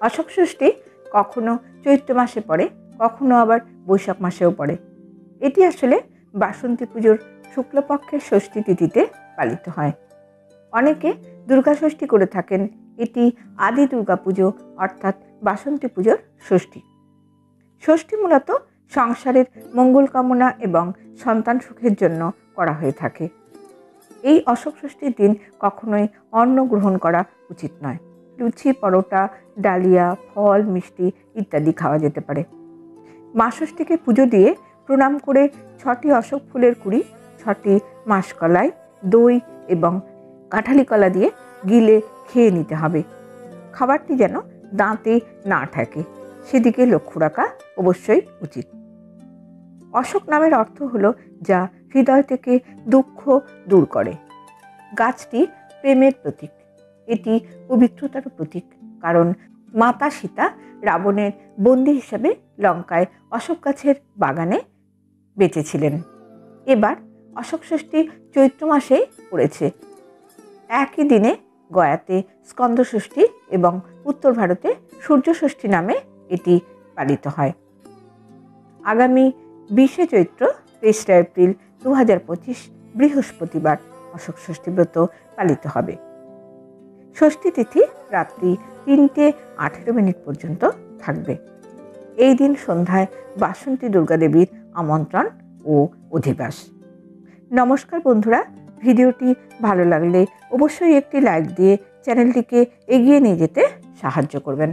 অশোক ষষ্ঠী কখনো চৈত্র মাসে পড়ে, কখনো আবার বৈশাখ মাসেও পড়ে। এটি আসলে বাসন্তী পুজোর শুক্লপক্ষের ষষ্ঠী তিথিতে পালিত হয়। অনেকে দুর্গা ষষ্ঠী করে থাকেন। এটি আদি দুর্গা পুজো অর্থাৎ বাসন্তী পুজোর ষষ্ঠী। ষষ্ঠী মূলত সংসারের মঙ্গল কামনা এবং সন্তান সুখের জন্য করা হয়ে থাকে। এই অশোক ষষ্ঠীর দিন কখনোই অন্ন গ্রহণ করা উচিত নয়। লুচি, পরোটা, ডালিয়া, ফল, মিষ্টি ইত্যাদি খাওয়া যেতে পারে। মা ষষ্ঠীকে পুজো দিয়ে প্রণাম করে 6টি অশোক ফুলের কুড়ি, 6টি মাসকলাই, দই এবং কাঁঠালি কলা দিয়ে গিলে খেয়ে নিতে হবে। খাবারটি যেন দাঁতে না ঠেকে সেদিকে লক্ষ্য রাখা অবশ্যই উচিত। অশোক নামের অর্থ হলো যা হৃদয় থেকে দুঃখ দূর করে। গাছটি প্রেমের প্রতীক। এটি পবিত্রতার প্রতীক, কারণ মাতা সীতা রাবণের বন্দী হিসাবে লঙ্কায় অশোক গাছের বাগানে বেঁচেছিলেন। এবার অশোক ষষ্ঠী চৈত্র মাসেই পড়েছে। একই দিনে গয়াতে স্কন্দ ষষ্ঠী এবং উত্তর ভারতে সূর্য ষষ্ঠী নামে এটি পালিত হয়। আগামী 20শে চৈত্র 23 এপ্রিল 2025 বৃহস্পতিবার অশোক ষষ্ঠী ব্রত পালিত হবে। ষষ্ঠী তিথি রাত্রি 3:18 পর্যন্ত থাকবে। এই দিন সন্ধ্যায় বাসন্তী দুর্গা দেবীর আমন্ত্রণ ও অধিবাস। নমস্কার বন্ধুরা, ভিডিওটি ভালো লাগলে অবশ্যই একটি লাইক দিয়ে চ্যানেলটিকে এগিয়ে নিয়ে যেতে সাহায্য করবেন।